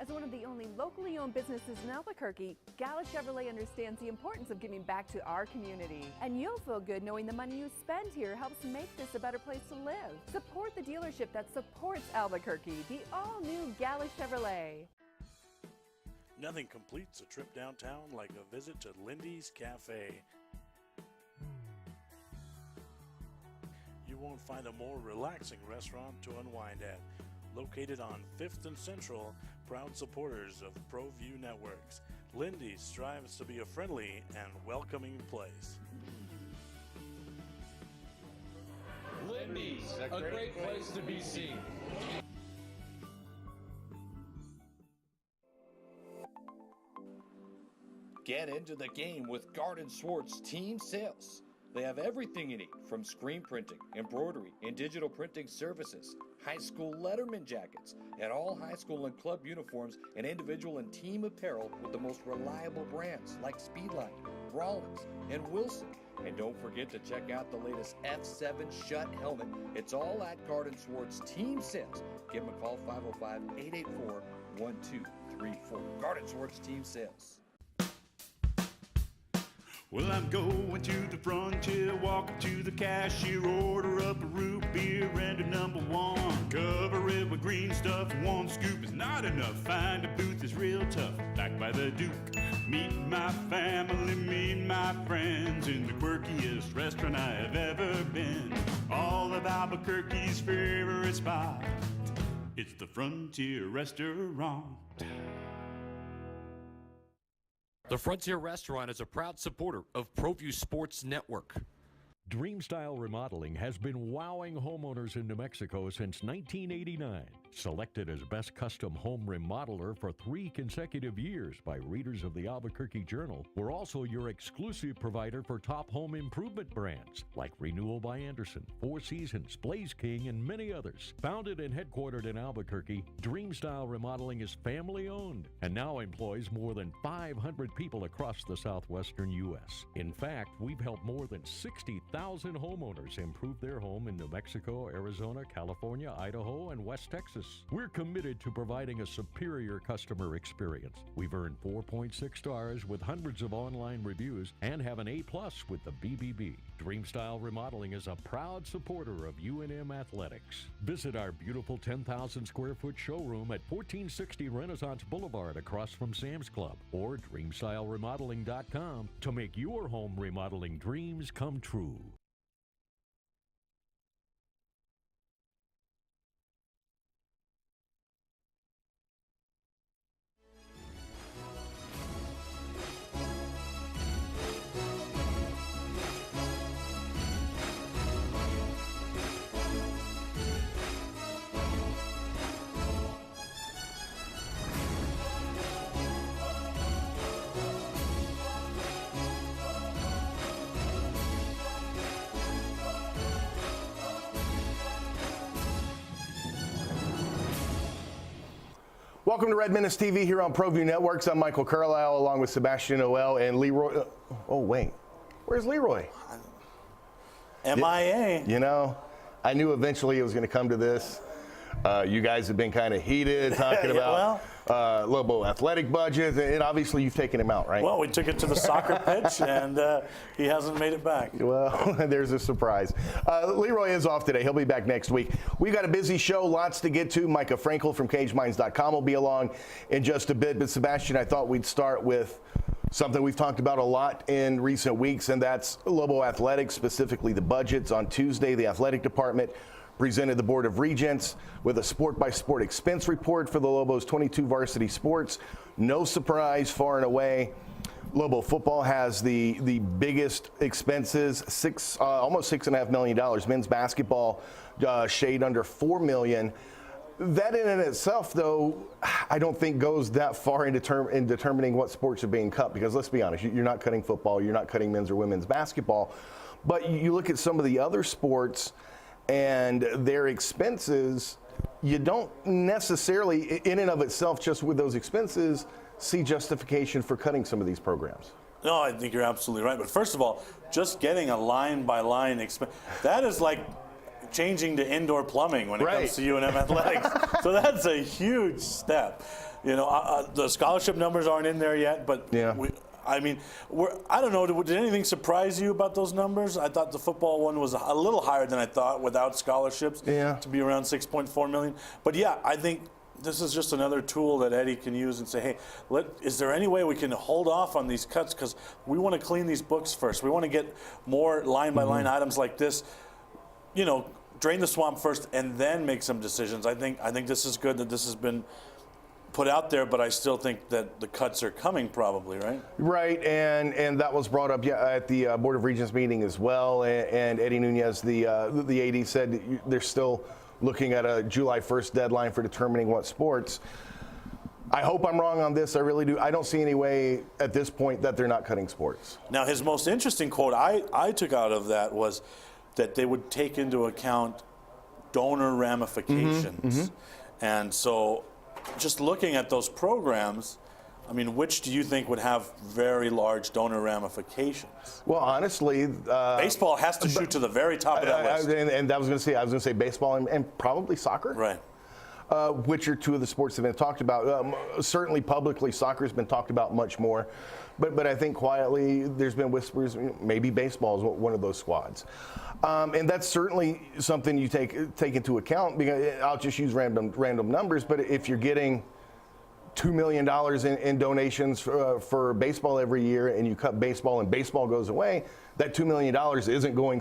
As one of the only locally owned businesses in Albuquerque, Gala Chevrolet understands the importance of giving back to our community. And you'll feel good knowing the money you spend here helps make this a better place to live. Support the dealership that supports Albuquerque, the all-new Gala Chevrolet. Nothing completes a trip downtown like a visit to Lindy's Cafe. You won't find a more relaxing restaurant to unwind at. Located on 5th and Central, proud supporters of Proview Networks, Lindy's strives to be a friendly and welcoming place. Lindy's, a great place to be seen. Get into the game with Garden Swartz Team Sales. They have everything you need, from screen printing, embroidery, and digital printing services, high school letterman jackets, and all high school and club uniforms, and individual and team apparel with the most reliable brands like Speedline, Rawlins, and Wilson. And don't forget to check out the latest F7 Shut helmet. It's all at Garden Swartz Team Sales. Give them a call, 505-884-1234. Garden Swartz Team Sales. Well, I'm going to the frontier, walking to the cashier, order up a root beer and a number one. Cover it with green stuff, one scoop is not enough. Find a booth is real tough, back by the Duke. Meet my family, meet my friends in the quirkiest restaurant I have ever been. All of Albuquerque's favorite spot, it's the Frontier Restaurant. The Frontier Restaurant is a proud supporter of Proview Sports Network. Dreamstyle Remodeling has been wowing homeowners in New Mexico since 1989. Selected as Best Custom Home Remodeler for 3 consecutive years by readers of the Albuquerque Journal, we're also your exclusive provider for top home improvement brands like Renewal by Anderson, Four Seasons, Blaze King, and many others. Founded and headquartered in Albuquerque, Dreamstyle Remodeling is family-owned and now employs more than 500 people across the southwestern U.S. In fact, we've helped more than 60,000 homeowners improve their home in New Mexico, Arizona, California, Idaho, and West Texas. We're committed to providing a superior customer experience. We've earned 4.6 stars with hundreds of online reviews and have an A+ with the BBB. Dreamstyle Remodeling is a proud supporter of UNM Athletics. Visit our beautiful 10,000 square foot showroom at 1460 Renaissance Boulevard across from Sam's Club, or dreamstyleremodeling.com to make your home remodeling dreams come true. Welcome to Red Menace TV here on Proview Networks. I'm Michael Carlisle along with Sebastian Noel and Leroy. Oh, wait. Where's Leroy? MIA. You know, I knew eventually it was going to come to this. You guys have been kind of heated talking about Lobo athletic budget, and obviously you've taken him out, right? Well, we took it to the soccer pitch, and he hasn't made it back. Well, there's a surprise. Leroy is off today. He'll be back next week. We've got a busy show, lots to get to. Micah Frankel from CageMinds.com will be along in just a bit. But, Sebastian, I thought we'd start with something we've talked about a lot in recent weeks, and that's Lobo athletics, specifically the budgets. On Tuesday, the athletic department presented the Board of Regents with a sport-by-sport expense report for the Lobos' 22 varsity sports. No surprise, far and away, Lobo football has the biggest expenses, almost $6.5 million. Men's basketball shade under $4 million. That in and itself, though, I don't think goes that far in determining what sports are being cut, because let's be honest, you're not cutting football, you're not cutting men's or women's basketball. But you look at some of the other sports and their expenses, you don't necessarily, in and of itself, just with those expenses, see justification for cutting some of these programs. No, I think you're absolutely right. But first of all, just getting a line-by-line expense, that is like changing to indoor plumbing when it comes to UNM athletics. So that's a huge step. The scholarship numbers aren't in there yet, but Yeah. I don't know. Did anything surprise you about those numbers? I thought the football one was a little higher than I thought without scholarships. Yeah. To be around 6.4 million. But yeah, I think this is just another tool that Eddie can use and say, hey, is there any way we can hold off on these cuts? Because we want to clean these books first. We want to get more line-by-line items like this, drain the swamp first and then make some decisions. I think this is good that this has been put out there, but I still think that the cuts are coming probably, right? Right, and that was brought up at the Board of Regents meeting as well, and Eddie Nunez, the AD, said they're still looking at a July 1st deadline for determining what sports. I hope I'm wrong on this, I really do. I don't see any way at this point that they're not cutting sports. Now, his most interesting quote I took out of that was that they would take into account donor ramifications. And so just looking at those programs, which do you think would have very large donor ramifications? Well, honestly, baseball has to shoot to the very top of that list. And I was going to say baseball and probably soccer. Right. Which are two of the sports that have been talked about. Certainly publicly, soccer's been talked about much more. But I think quietly there's been whispers, maybe baseball is one of those squads. And that's certainly something you take into account, because I'll just use random numbers, but if you're getting $2 million in donations for baseball every year, and you cut baseball and baseball goes away, that $2 million isn't going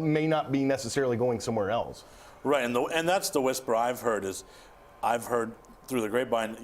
may not be necessarily going somewhere else. Right, and that's the whisper I've heard through the grapevine,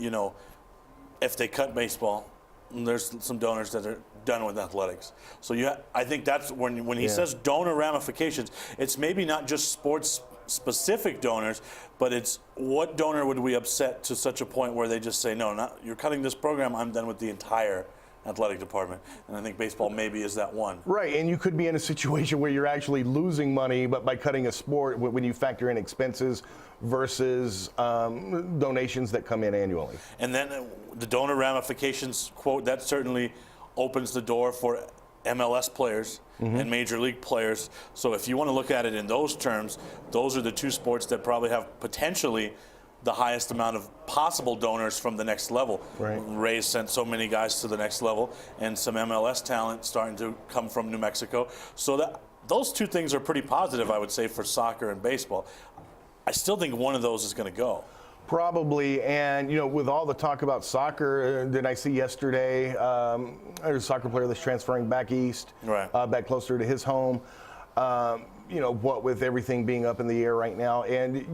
if they cut baseball, there's some donors that are done with athletics. So I think that's when he says donor ramifications, it's maybe not just sports specific donors, but it's what donor would we upset to such a point where they just say, no, you're cutting this program, I'm done with the entire athletic department. And I think baseball maybe is that one. Right, and you could be in a situation where you're actually losing money, but by cutting a sport, when you factor in expenses versus donations that come in annually. And then the donor ramifications quote, that certainly opens the door for MLS players and major league players. So if you want to look at it in those terms, those are the two sports that probably have potentially the highest amount of possible donors from the next level. Right. Rays sent so many guys to the next level, and some MLS talent starting to come from New Mexico. So those two things are pretty positive, I would say, for soccer and baseball. I still think one of those is going to go. Probably, and with all the talk about soccer, did I see yesterday, there's a soccer player that's transferring back east, right. Back closer to his home. What with everything being up in the air right now, and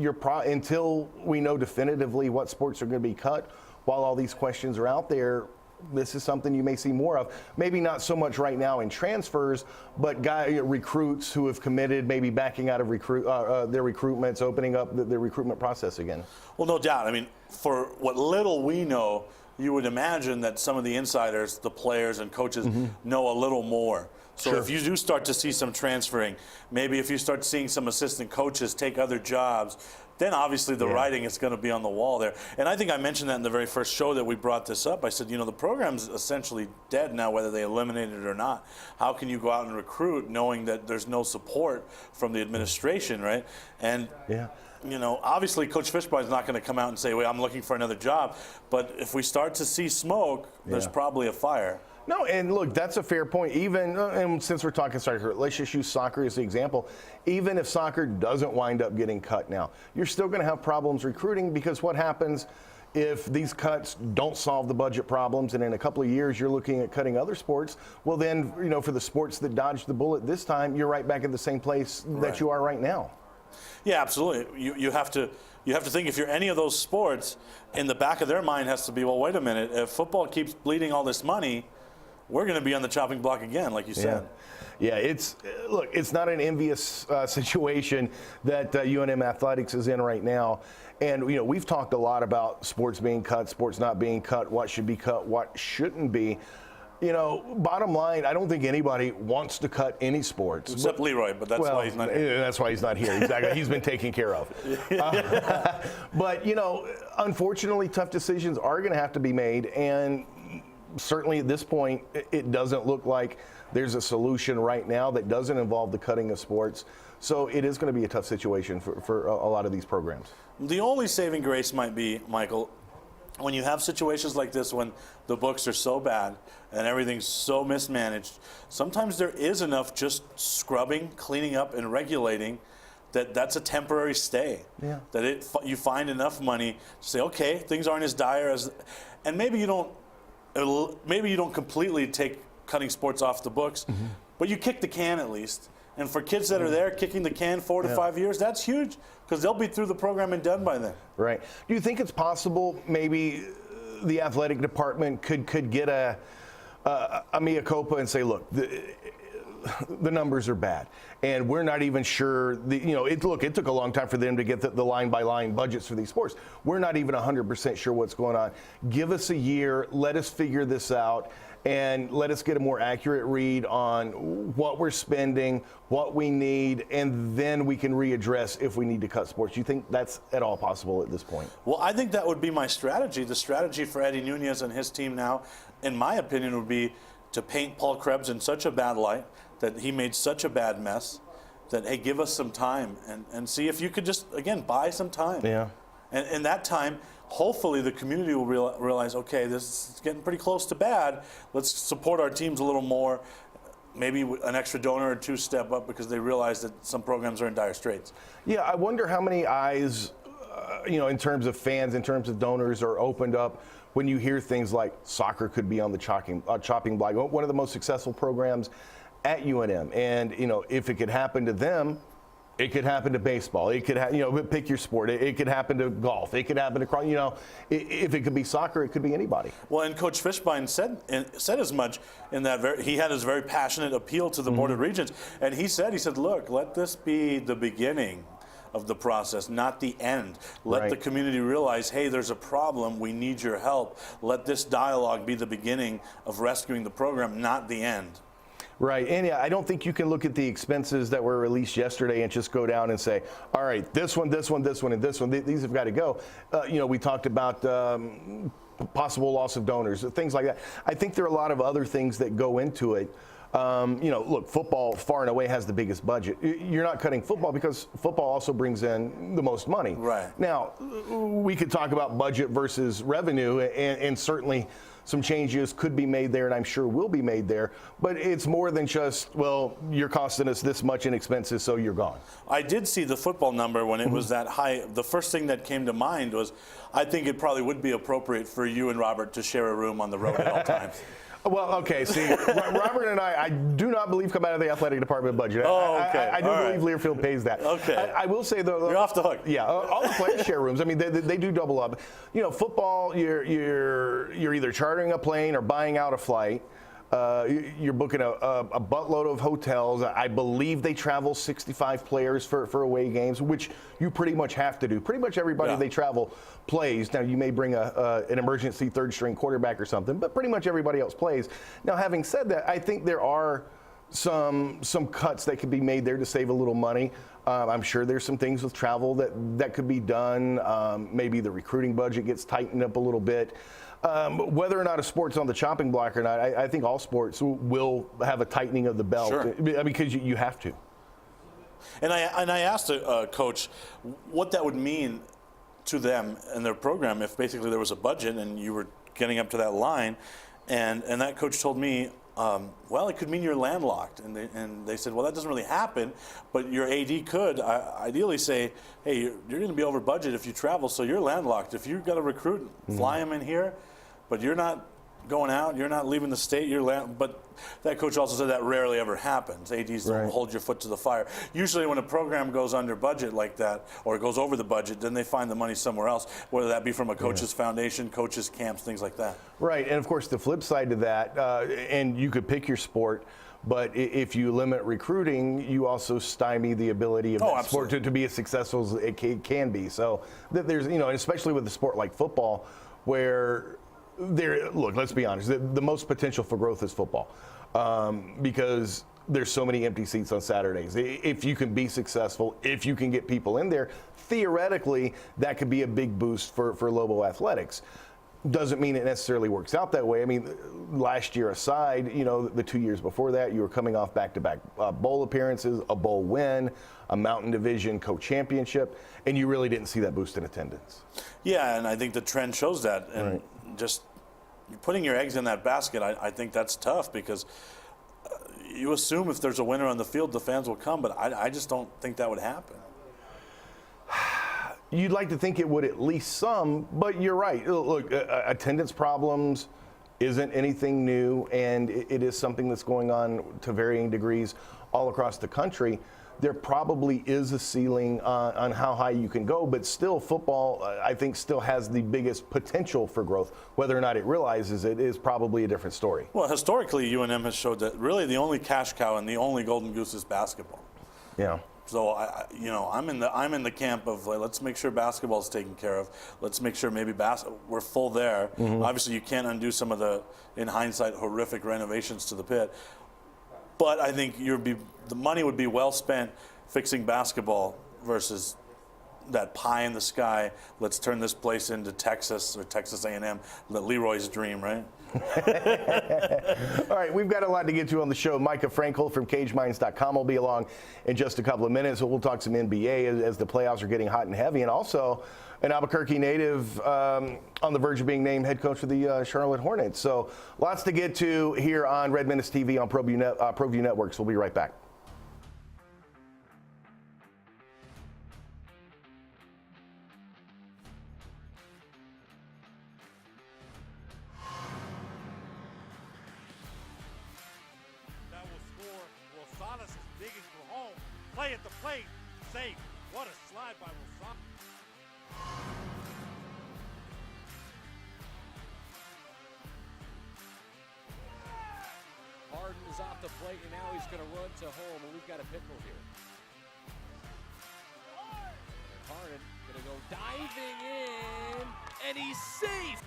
until we know definitively what sports are going to be cut, while all these questions are out there, this is something you may see more of. Maybe not so much right now in transfers, but recruits who have committed, maybe backing out of their recruitments, opening up the recruitment process again. Well, no doubt. For what little we know, you would imagine that some of the insiders, the players and coaches, know a little more. So if you do start to see some transferring, maybe if you start seeing some assistant coaches take other jobs, then obviously the writing is going to be on the wall there. And I think I mentioned that in the very first show that we brought this up. I said, the program's essentially dead now, whether they eliminate it or not. How can you go out and recruit knowing that there's no support from the administration, right? And obviously Coach Fishbone is not going to come out and say, wait, I'm looking for another job. But if we start to see smoke, there's probably a fire. No, and look, that's a fair point. Even, and since we're talking soccer, let's just use soccer as the example. Even if soccer doesn't wind up getting cut now, you're still going to have problems recruiting, because what happens if these cuts don't solve the budget problems, and in a couple of years you're looking at cutting other sports? Well, then, for the sports that dodged the bullet this time, you're right back in the same place that you are right now. Yeah, absolutely. You have to think, if you're any of those sports, in the back of their mind has to be, well, wait a minute, if football keeps bleeding all this money, we're going to be on the chopping block again, like you said. Yeah, it's not an envious situation that UNM Athletics is in right now. And, we've talked a lot about sports being cut, sports not being cut, what should be cut, what shouldn't be. Bottom line, I don't think anybody wants to cut any sports. Except Leroy, but that's why he's not here. That's why he's not here, exactly. He's been taken care of. But, unfortunately, tough decisions are going to have to be made. And certainly at this point, it doesn't look like there's a solution right now that doesn't involve the cutting of sports. So it is going to be a tough situation for a lot of these programs. The only saving grace might be, Michael, when you have situations like this, when the books are so bad and everything's so mismanaged, sometimes there is enough just scrubbing, cleaning up, and regulating that's a temporary stay. Yeah. That you find enough money to say, okay, things aren't as dire as, and maybe you don't completely take cutting sports off the books, but you kick the can at least. And for kids that are there kicking the can 4 to 5 years, that's huge because they'll be through the program and done by then. Right. Do you think it's possible maybe the athletic department could get a mea culpa and say, look, the numbers are bad, and we're not even sure. It took a long time for them to get the line-by-line budgets for these sports. We're not even 100% sure what's going on. Give us a year. Let us figure this out, and let us get a more accurate read on what we're spending, what we need, and then we can readdress if we need to cut sports. You think that's at all possible at this point? Well, I think that would be my strategy. The strategy for Eddie Nunez and his team now, in my opinion, would be to paint Paul Krebs in such a bad light that he made such a bad mess that, hey, give us some time and see if you could just, again, buy some time. Yeah. And in that time, hopefully the community will realize, okay, this is getting pretty close to bad. Let's support our teams a little more. Maybe an extra donor or two step up because they realize that some programs are in dire straits. Yeah, I wonder how many eyes, in terms of fans, in terms of donors, are opened up when you hear things like soccer could be on the chopping block. One of the most successful programs at UNM, and if it could happen to them, it could happen to baseball. It could pick your sport. It could happen to golf. It could happen to if it could be soccer, it could be anybody. Well, and Coach Fishbein said as much in that he had his very passionate appeal to the Board of Regents, and he said, look, let this be the beginning of the process, not the end. Let the community realize, hey, there's a problem. We need your help. Let this dialogue be the beginning of rescuing the program, not the end. Right, and yeah, I don't think you can look at the expenses that were released yesterday and just go down and say, all right, this one, this one, this one, and this one, these have got to go. We talked about possible loss of donors, things like that. I think there are a lot of other things that go into it. Look, football far and away has the biggest budget. You're not cutting football because football also brings in the most money. Right. Now, we could talk about budget versus revenue, and certainly some changes could be made there, and I'm sure will be made there. But it's more than just, well, you're costing us this much in expenses, so you're gone. I did see the football number when it was that high. The first thing that came to mind was, I think it probably would be appropriate for you and Robert to share a room on the road at all times. Well, okay, see, Robert and I do not believe come out of the athletic department budget. Oh, okay. I do believe Learfield pays that. Okay. I will say, though. You're off the hook. Yeah, all the players share rooms. I mean, they do double up. Football, you're either chartering a plane or buying out a flight. You're booking a buttload of hotels. I believe they travel 65 players for away games, which you pretty much have to do. Pretty much everybody they travel plays. Now, you may bring an emergency third-string quarterback or something, but pretty much everybody else plays. Now, having said that, I think there are some cuts that could be made there to save a little money. I'm sure there's some things with travel that could be done. Maybe the recruiting budget gets tightened up a little bit. Whether or not a sport's on the chopping block or not, I think all sports will have a tightening of the belt. Sure. Because you have to. And I asked Coach what that would mean to them and their program if basically there was a budget and you were getting up to that line. And that coach told me, well, it could mean you're landlocked. And they said, well, that doesn't really happen, but your AD could ideally say, hey, you're going to be over budget if you travel, so you're landlocked. If you've got to recruit, fly them in here, but you're not going out, you're not leaving the state, but that coach also said that rarely ever happens. ADs don't hold your foot to the fire. Usually when a program goes under budget like that, or goes over the budget, then they find the money somewhere else, whether that be from a coach's foundation, coaches' camps, things like that. Right, and of course the flip side to that, and you could pick your sport, but if you limit recruiting, you also stymie the ability of that sport to be as successful as it can be. So there's, especially with a sport like football, where look, let's be honest, the most potential for growth is football, because there's so many empty seats on Saturdays. If you can be successful, if you can get people in there, theoretically, that could be a big boost for Lobo athletics. doesn't mean it necessarily works out that way. I mean, last year aside, you know, the 2 years before that, you were coming off back-to-back bowl appearances, a bowl win, a Mountain Division co-championship, and you really didn't see that boost in attendance. Yeah, and I think the trend shows that. And Right. just putting your eggs in that basket, I think that's tough because you assume if there's a winner on the field, the fans will come, but I just don't think that would happen. You'd like to think it would at least some, but you're right. Look, attendance problems isn't anything new, and it is something that's going on to varying degrees all across the country. There probably is a ceiling on how high you can go, but still football, I think, still has the biggest potential for growth. Whether or not it realizes it is probably a different story. Well, historically, UNM has showed that really the only cash cow and the only golden goose is basketball. Yeah. So I'm in the camp of like, let's make sure basketball is taken care of. Let's make sure maybe we're full there. Obviously, you can't undo some of the, in hindsight, horrific renovations to the pit. But I think the money would be well spent fixing basketball versus that pie in the sky. Let's turn this place into Texas or Texas A&M. Leroy's dream, right? All right, we've got a lot to get to on the show. Micah Frankel from CageMinds.com will be along in just a couple of minutes. We'll talk some NBA as the playoffs are getting hot and heavy, and also an Albuquerque native on the verge of being named head coach for the Charlotte Hornets. So lots to get to here on Red Menace TV on Proview Networks. We'll be right back. Play at the plate, safe. What a slide by Wilson. Harden is off the plate, and now he's going to run to home, and we've got a pickle here. And Harden going to go diving in, and he's safe.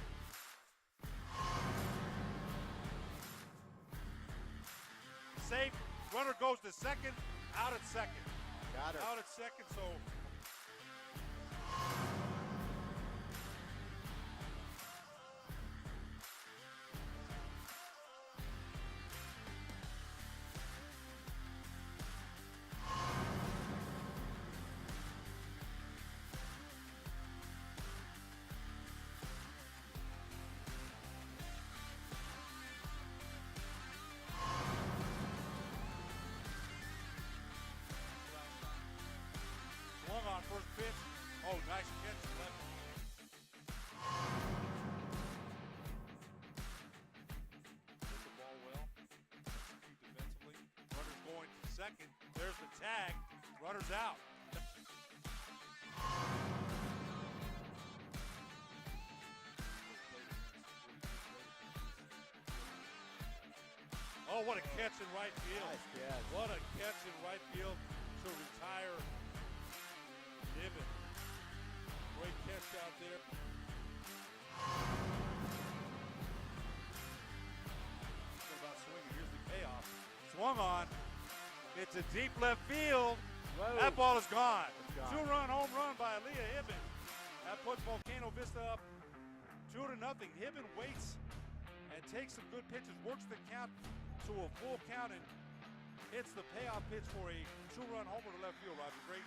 Safe. Runner goes to second. Out at second. Got her. Out at second, so. First pitch. Oh, nice catch. Left. Hit the ball well. Defensively. Runner's going to second. There's the tag. Runner's out. Oh, what a catch in right field. Nice catch. What a catch in right field to retire Niven. Great catch out there. What about swinging? Here's the payoff. Swung on. It's a deep left field. Whoa. That ball is gone. It's gone. Two-run home run by Aaliyah Hibben. That puts Volcano Vista up 2-0. Hibben waits and takes some good pitches, works the count to a full count, and hits the payoff pitch for a two-run homer to left field, Roger. Great.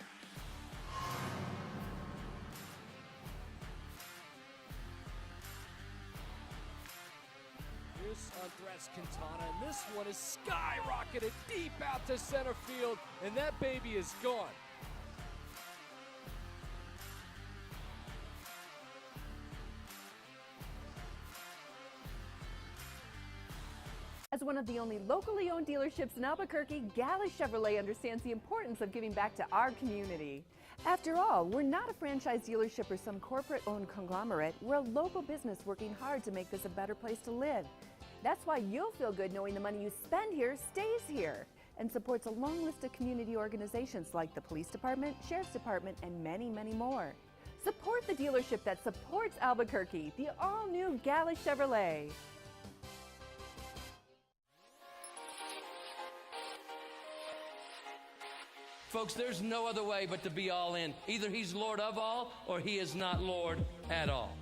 This on threats Quintana, and this one is skyrocketed deep out to center field, and that baby is gone. As one of the only locally owned dealerships in Albuquerque, Gala Chevrolet understands the importance of giving back to our community. After all, we're not a franchise dealership or some corporate-owned conglomerate. We're a local business working hard to make this a better place to live. That's why you'll feel good knowing the money you spend here stays here and supports a long list of community organizations like the Police Department, Sheriff's Department, and many, many more. Support the dealership that supports Albuquerque, the all-new Gala Chevrolet. Folks, there's no other way but to be all in. Either he's Lord of all or he is not Lord at all.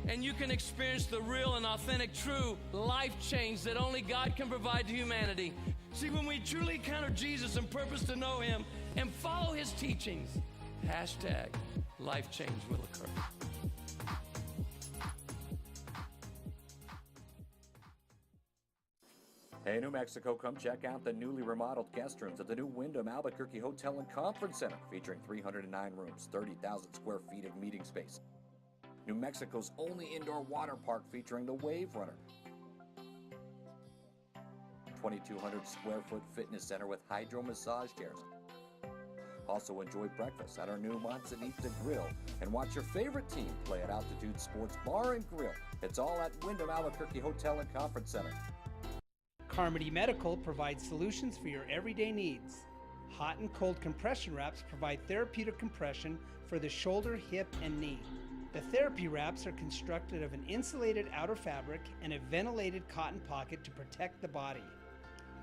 and you can experience the real and authentic, true life change that only God can provide to humanity. See, when we truly encounter Jesus and purpose to know him and follow his teachings, hashtag life change will occur. Hey, New Mexico, come check out the newly remodeled guest rooms at the new Wyndham Albuquerque Hotel and Conference Center, featuring 309 rooms, 30,000 square feet of meeting space. New Mexico's only indoor water park featuring the Wave Runner. 2,200 square foot fitness center with hydro massage chairs. Also enjoy breakfast at our new Manzanita Grill and watch your favorite team play at Altitude Sports Bar and Grill. It's all at Wyndham Albuquerque Hotel and Conference Center. Carmody Medical provides solutions for your everyday needs. Hot and cold compression wraps provide therapeutic compression for the shoulder, hip, and knee. The therapy wraps are constructed of an insulated outer fabric and a ventilated cotton pocket to protect the body.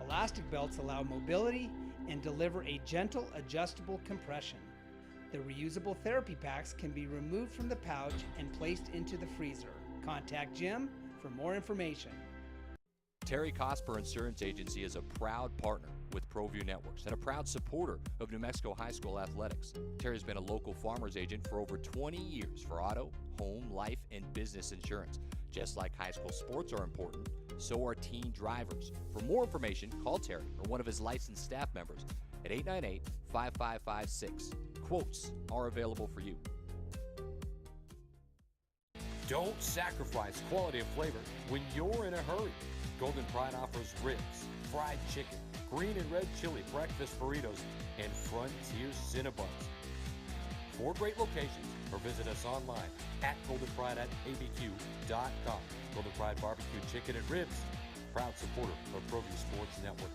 Elastic belts allow mobility and deliver a gentle, adjustable compression. The reusable therapy packs can be removed from the pouch and placed into the freezer. Contact Jim for more information. Terry Cosper Insurance Agency is a proud partner with Proview Networks and a proud supporter of New Mexico high school athletics. Terry's been a local farmer's agent for over 20 years for auto, home, life, and business insurance. Just like high school sports are important, so are teen drivers. For more information, call Terry or one of his licensed staff members at 898-5556. Quotes are available for you. Don't sacrifice quality and flavor when you're in a hurry. Golden Pride offers ribs, fried chicken, green and red chili breakfast burritos, and Frontier Cinnabons. 4 great locations, or visit us online at goldenpride@abq.com. Golden Pride Barbecue Chicken and Ribs, proud supporter of Proview Sports Network.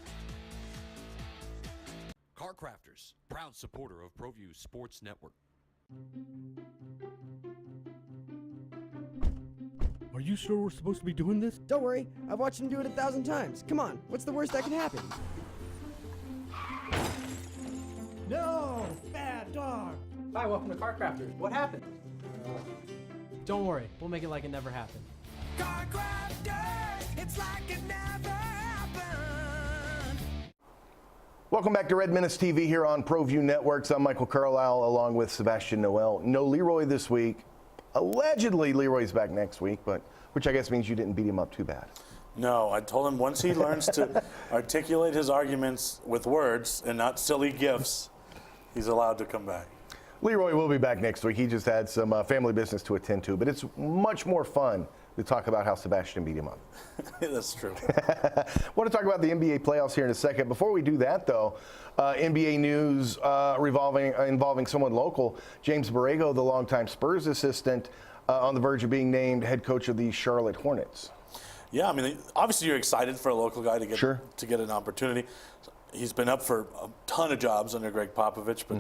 Car Crafters, proud supporter of Proview Sports Network. Are you sure we're supposed to be doing this? Don't worry, I've watched him do it 1,000 times. Come on, what's the worst that can happen? No! Bad dog! Hi, welcome to Car Crafters. What happened? Don't worry, we'll make it like it never happened. Car Crafters, it's like it never happened. Welcome back to Red Menace TV here on Proview Networks. I'm Michael Carlisle along with Sebastian Noel. No Leroy this week. Allegedly, Leroy's back next week, but which I guess means you didn't beat him up too bad. No, I told him once he learns to articulate his arguments with words and not silly gifs, he's allowed to come back. Leroy will be back next week. He just had some family business to attend to, but it's much more fun to talk about how Sebastian beat him up. That's true. I want to talk about the NBA playoffs here in a second. Before we do that, though, NBA news involving someone local. James Borrego, the longtime Spurs assistant, on the verge of being named head coach of the Charlotte Hornets. Yeah, I mean, obviously you're excited for a local guy to get an opportunity. He's been up for a ton of jobs under Greg Popovich, but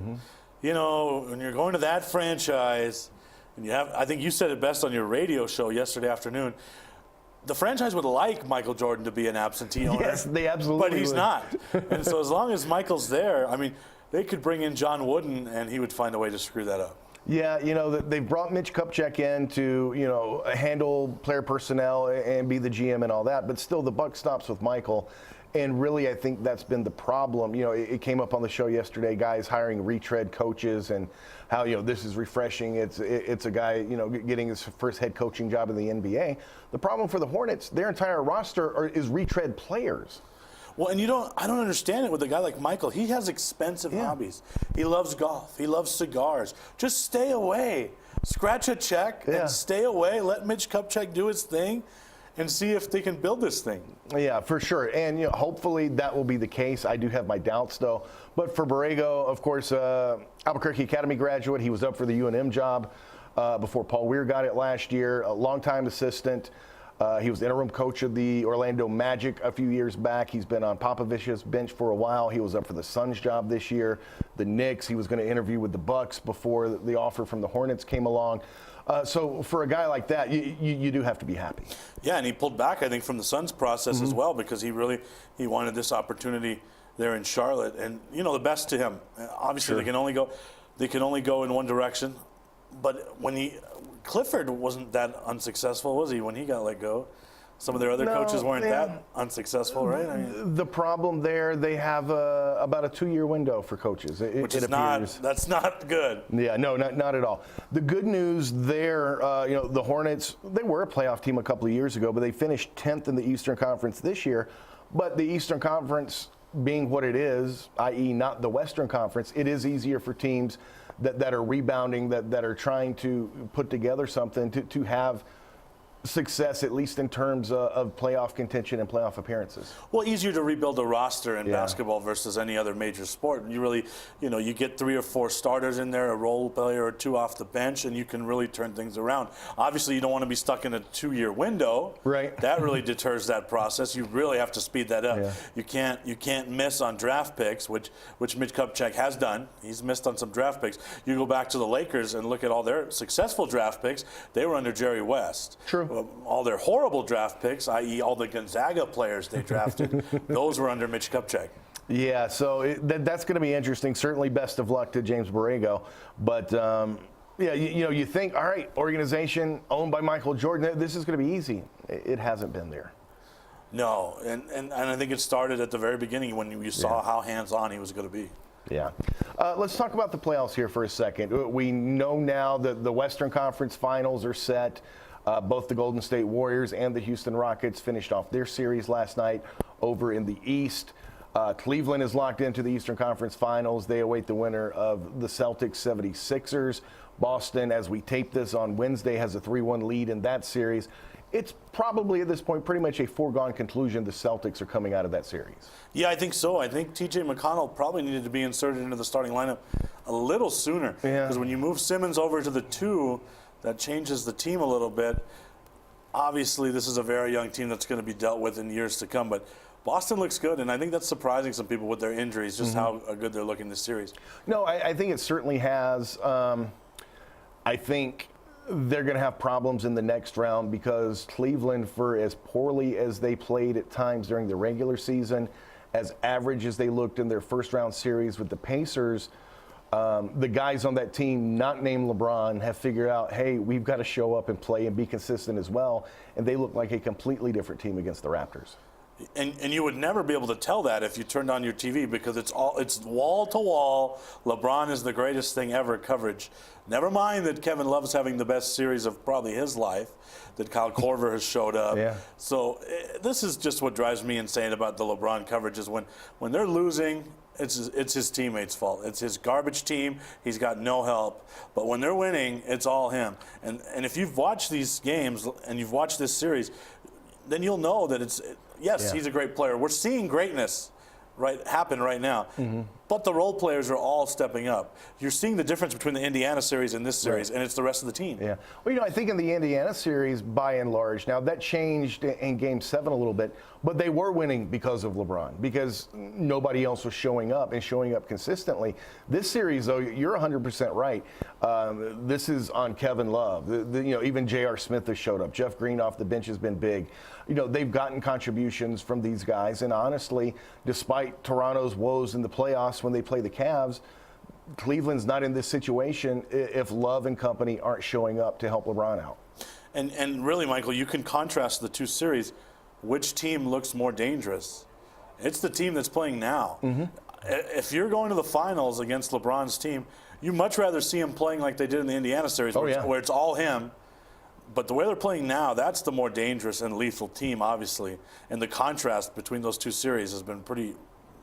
you know, when you're going to that franchise, and you have, I think you said it best on your radio show yesterday afternoon, the franchise would like Michael Jordan to be an absentee owner. Yes, they absolutely But he's would. Not. And so as long as Michael's there, I mean, they could bring in John Wooden, and he would find a way to screw that up. Yeah, you know, they've brought Mitch Kupchak in to, you know, handle player personnel and be the GM and all that, but still the buck stops with Michael. And really, I think that's been the problem. You know, it came up on the show yesterday, guys hiring retread coaches and how, you know, this is refreshing. It's a guy, you know, getting his first head coaching job in the NBA. The problem for the Hornets, their entire roster is retread players. Well, and I don't understand it with a guy like Michael. He has expensive hobbies. He loves golf. He loves cigars. Just stay away. Scratch a check and stay away. Let Mitch Kupchak do his thing and see if they can build this thing. Yeah, for sure. And you know, hopefully that will be the case. I do have my doubts, though. But for Borrego, of course, Albuquerque Academy graduate. He was up for the UNM job before Paul Weir got it last year. A longtime assistant. He was interim coach of the Orlando Magic a few years back. He's been on Popovich's bench for a while. He was up for the Suns job this year. The Knicks, he was going to interview with the Bucks before the offer from the Hornets came along. So for a guy like that, you do have to be happy. Yeah, and he pulled back, I think, from the Suns process as well, because he wanted this opportunity there in Charlotte. And, you know, the best to him. Obviously, they can only go in one direction. But when Clifford wasn't that unsuccessful, was he, when he got let go? Some of their other coaches weren't that unsuccessful, right? I mean, the problem there, they have about a 2-year window for coaches. That's not good. Yeah, no, not at all. The good news there, the Hornets, they were a playoff team a couple of years ago, but they finished 10th in the Eastern Conference this year. But the Eastern Conference being what it is, i.e. not the Western Conference, it is easier for teams that are rebounding, that are trying to put together something to have success, at least in terms of playoff contention and playoff appearances. Well, easier to rebuild a roster in basketball versus any other major sport. You really, you get 3 or 4 starters in there, a role player or 2 off the bench, and you can really turn things around. Obviously, you don't want to be stuck in a 2-year window. Right. That really deters that process. You really have to speed that up. Yeah. You can't miss on draft picks, which Mitch Kupchak has done. He's missed on some draft picks. You go back to the Lakers and look at all their successful draft picks. They were under Jerry West. True. All their horrible draft picks, i.e. all the Gonzaga players they drafted, those were under Mitch Kupchak. Yeah, so that's going to be interesting. Certainly best of luck to James Borrego. But, you think, all right, organization owned by Michael Jordan, this is going to be easy. It hasn't been there. No, and I think it started at the very beginning when you saw how hands-on he was going to be. Yeah. Let's talk about the playoffs here for a second. We know now that the Western Conference Finals are set. Both the Golden State Warriors and the Houston Rockets finished off their series last night over in the East. Cleveland is locked into the Eastern Conference Finals. They await the winner of the Celtics 76ers. Boston, as we tape this on Wednesday, has a 3-1 lead in that series. It's probably at this point pretty much a foregone conclusion the Celtics are coming out of that series. Yeah, I think so. I think T.J. McConnell probably needed to be inserted into the starting lineup a little sooner. Because when you move Simmons over to the 2, that changes the team a little bit. Obviously, this is a very young team that's going to be dealt with in years to come, but Boston looks good, and I think that's surprising some people with their injuries, just how good they're looking this series. No, I think it certainly has. I think they're going to have problems in the next round because Cleveland, for as poorly as they played at times during the regular season, as average as they looked in their first-round series with the Pacers, the guys on that team, not named LeBron, have figured out, hey, we've got to show up and play and be consistent as well. And they look like a completely different team against the Raptors. And you would never be able to tell that if you turned on your TV because it's wall to wall. LeBron is the greatest thing ever coverage. Never mind that Kevin Love's having the best series of probably his life, that Kyle Korver has showed up. Yeah. So this is just what drives me insane about the LeBron coverage is when they're losing, it's his teammates' fault. It's his garbage team. He's got no help. But when they're winning, it's all him. And if you've watched these games and you've watched this series, then you'll know that he's a great player. We're seeing greatness happen right now. But the role players are all stepping up. You're seeing the difference between the Indiana series and this series, and it's the rest of the team. Yeah. Well, I think in the Indiana series, by and large, now that changed in Game 7 a little bit, but they were winning because of LeBron, because nobody else was showing up and showing up consistently. This series, though, you're 100% right. This is on Kevin Love. Even J.R. Smith has showed up. Jeff Green off the bench has been big. They've gotten contributions from these guys, and honestly, despite Toronto's woes in the playoffs when they play the Cavs, Cleveland's not in this situation if Love and company aren't showing up to help LeBron out. And really, Michael, you can contrast the two series. Which team looks more dangerous? It's the team that's playing now. If you're going to the finals against LeBron's team, you much rather see him playing like they did in the Indiana series, where it's all him. But the way they're playing now, that's the more dangerous and lethal team, obviously. And the contrast between those two series has been pretty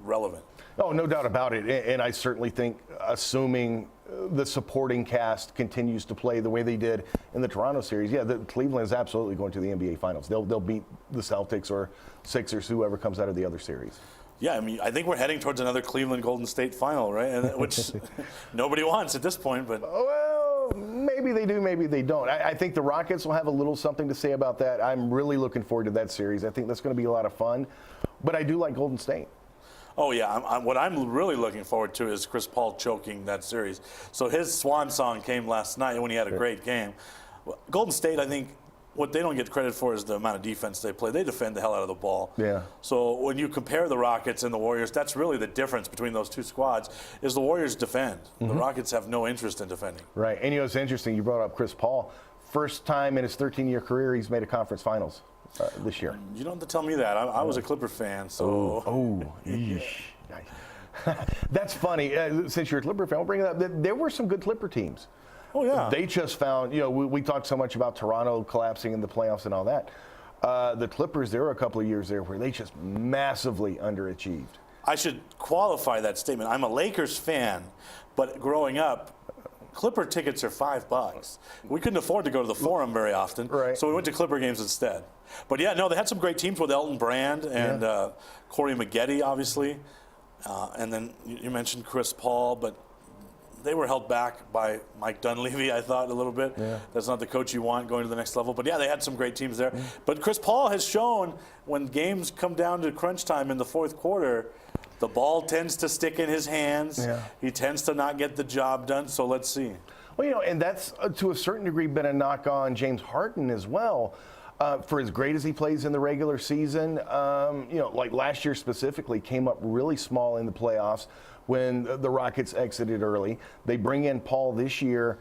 relevant. Oh, no doubt about it. And I certainly think, assuming the supporting cast continues to play the way they did in the Toronto series, Cleveland is absolutely going to the NBA Finals. They'll beat the Celtics or Sixers, whoever comes out of the other series. Yeah, I mean, I think we're heading towards another Cleveland-Golden State final, right? And which nobody wants at this point, but... Well, maybe they do, maybe they don't. I think the Rockets will have a little something to say about that. I'm really looking forward to that series. I think that's going to be a lot of fun. But I do like Golden State. Oh, yeah. What I'm really looking forward to is Chris Paul choking that series. So his swan song came last night when he had a great game. Golden State, I think, what they don't get credit for is the amount of defense they play. They defend the hell out of the ball. Yeah. So when you compare the Rockets and the Warriors, that's really the difference between those two squads, is the Warriors defend. The Rockets have no interest in defending. Right. And it's interesting, you brought up Chris Paul. first time in his 13-year career he's made a conference finals this year. You don't have to tell me that. I was a Clipper fan, so. Yeesh. That's funny. Since you're a Clipper fan, I'll bring it up. There were some good Clipper teams. Oh, yeah. They just found, we talked so much about Toronto collapsing in the playoffs and all that. The Clippers, there were a couple of years there where they just massively underachieved. I should qualify that statement. I'm a Lakers fan, but growing up, Clipper tickets are $5. We couldn't afford to go to the Forum very often, so we went to Clipper games instead. But yeah, no, they had some great teams with Elton Brand and Corey Maggette, obviously. And then you mentioned Chris Paul, but they were held back by Mike Dunleavy, I thought, a little bit. Yeah. That's not the coach you want going to the next level. But yeah, they had some great teams there. Yeah. But Chris Paul has shown when games come down to crunch time in the fourth quarter, the ball tends to stick in his hands. Yeah. He tends to not get the job done. So let's see. Well, and that's to a certain degree been a knock on James Harden as well. For as great as he plays in the regular season, like last year specifically, came up really small in the playoffs when the Rockets exited early. They bring in Paul this year.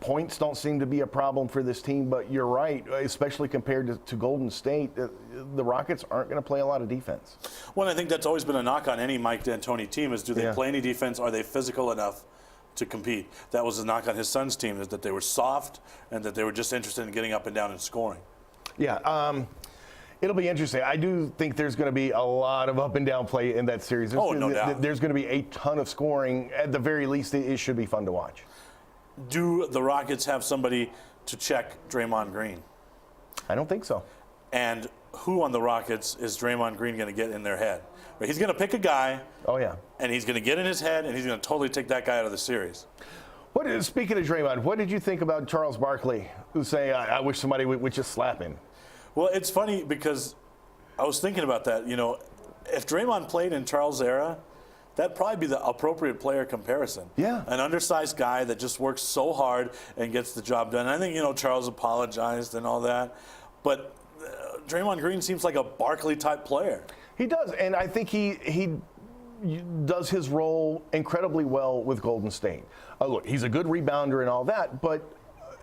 Points don't seem to be a problem for this team, but you're right, especially compared to Golden State, the Rockets aren't going to play a lot of defense. Well, I think that's always been a knock on any Mike D'Antoni team is do they play any defense? Are they physical enough to compete? That was the knock on his Suns team, is that they were soft and that they were just interested in getting up and down and scoring. Yeah, it'll be interesting. I do think there's going to be a lot of up and down play in that series. Oh, no doubt. There's going to be a ton of scoring. At the very least, it should be fun to watch. Do the Rockets have somebody to check Draymond Green? I don't think so. And who on the Rockets is Draymond Green going to get in their head? He's going to pick a guy. Oh, yeah. And he's going to get in his head, and he's going to totally take that guy out of the series. Speaking of Draymond, what did you think about Charles Barkley, who say, I wish somebody would just slap him? Well, it's funny because I was thinking about that. If Draymond played in Charles' era, that'd probably be the appropriate player comparison. Yeah. An undersized guy that just works so hard and gets the job done. And I think, Charles apologized and all that. But Draymond Green seems like a Barkley-type player. He does, and I think he does his role incredibly well with Golden State. Look, he's a good rebounder and all that, but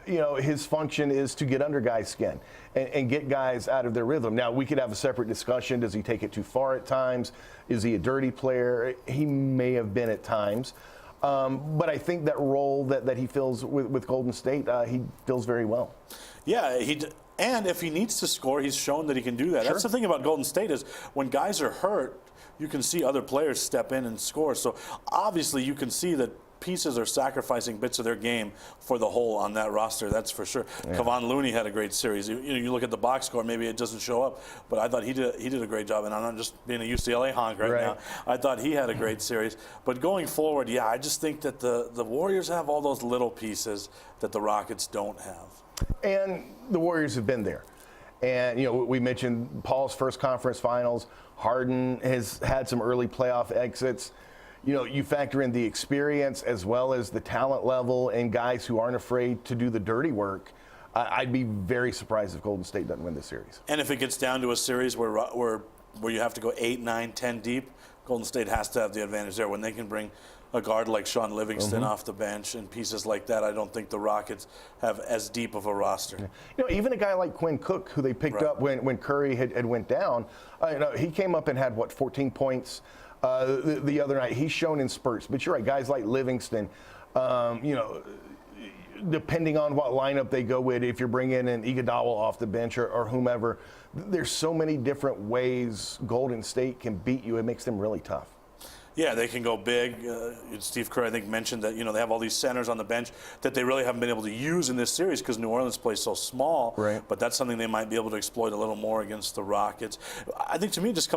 his function is to get under guys' skin and get guys out of their rhythm. Now, we could have a separate discussion. Does he take it too far at times? Is he a dirty player? He may have been at times. But I think that role that he fills with Golden State, he fills very well. Yeah, and if he needs to score, he's shown that he can do that. Sure. That's the thing about Golden State is when guys are hurt, you can see other players step in and score. So obviously you can see that pieces are sacrificing bits of their game for the whole on that roster, that's for sure. Yeah. Kevon Looney had a great series. You look at the box score, maybe it doesn't show up, but I thought he did a great job, and I'm not just being a UCLA honk right now. I thought he had a great series. But going forward, yeah, I just think that the Warriors have all those little pieces that the Rockets don't have. And the Warriors have been there. And, we mentioned Paul's first conference finals. Harden has had some early playoff exits. You factor in the experience as well as the talent level and guys who aren't afraid to do the dirty work. I'd be very surprised if Golden State doesn't win this series. And if it gets down to a series where you have to go 8, 9, 10 deep, Golden State has to have the advantage there. When they can bring a guard like Sean Livingston off the bench and pieces like that, I don't think the Rockets have as deep of a roster. Even a guy like Quinn Cook, who they picked up when Curry had went down, he came up and had, 14 points the other night. He's shown in spurts. But you're right, guys like Livingston, depending on what lineup they go with, if you're bringing in Iguodala off the bench or whomever, there's so many different ways Golden State can beat you. It makes them really tough. Yeah, they can go big. Steve Kerr, I think, mentioned that, they have all these centers on the bench that they really haven't been able to use in this series because New Orleans plays so small. Right. But that's something they might be able to exploit a little more against the Rockets. I think, to me, it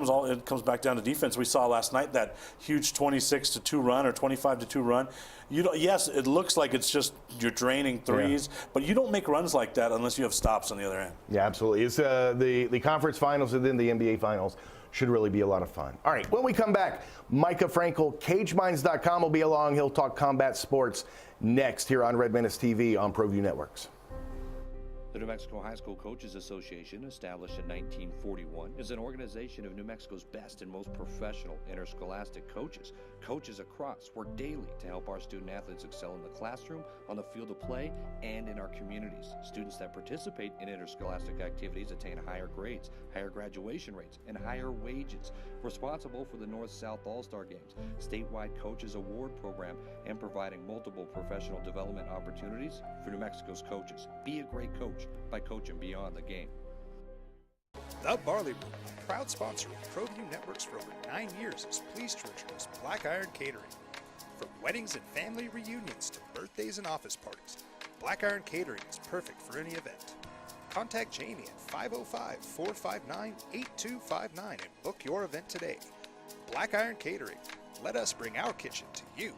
comes back down to defense. We saw last night that huge 26-2 run or 25-2 run. Yes, it looks like it's just you're draining threes, but you don't make runs like that unless you have stops on the other end. Yeah, absolutely. It's the conference finals and then the NBA finals. Should really be a lot of fun. All right, when we come back, Micah Frankel, CageMinds.com will be along. He'll talk combat sports next here on Red Menace TV on Proview Networks. The New Mexico High School Coaches Association, established in 1941, is an organization of New Mexico's best and most professional interscholastic coaches. Coaches across work daily to help our student athletes excel in the classroom, on the field of play, and in our communities. Students that participate in interscholastic activities attain higher grades, higher graduation rates, and higher wages. Responsible for the North-South All-Star Games, statewide Coaches Award Program, and providing multiple professional development opportunities for New Mexico's coaches. Be a great coach by coaching beyond the game. The Barley Room, proud sponsor of Proview Networks for over 9 years, is pleased to introduce Black Iron Catering. From weddings and family reunions to birthdays and office parties, Black Iron Catering is perfect for any event. Contact Jamie at 505-459-8259 and book your event today. Black Iron Catering. Let us bring our kitchen to you.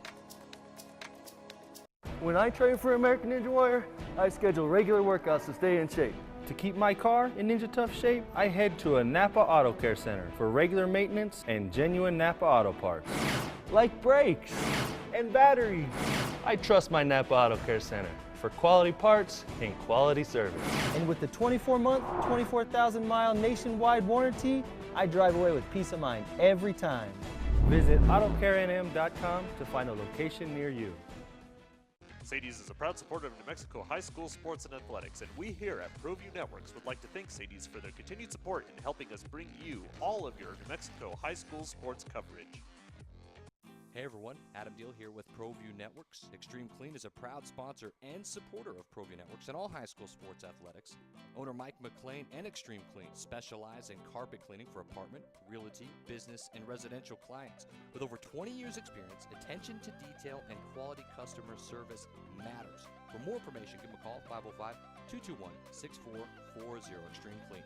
When I train for American Ninja Warrior, I schedule regular workouts to stay in shape. To keep my car in Ninja Tough shape, I head to a Napa Auto Care Center for regular maintenance and genuine Napa Auto parts. Like brakes and batteries. I trust my Napa Auto Care Center for quality parts and quality service. And with the 24-month, 24,000-mile nationwide warranty, I drive away with peace of mind every time. Visit AutoCareNM.com to find a location near you. Sadie's is a proud supporter of New Mexico high school sports and athletics, and we here at Proview Networks would like to thank Sadie's for their continued support in helping us bring you all of your New Mexico high school sports coverage. Hey everyone, Adam Deal here with Proview Networks. Extreme Clean is a proud sponsor and supporter of Proview Networks and all high school sports athletics. Owner Mike McLean and Extreme Clean specialize in carpet cleaning for apartment, realty, business, and residential clients. With over 20 years experience, attention to detail and quality customer service matters. For more information, give them a call, 505-221-6440, Extreme Clean.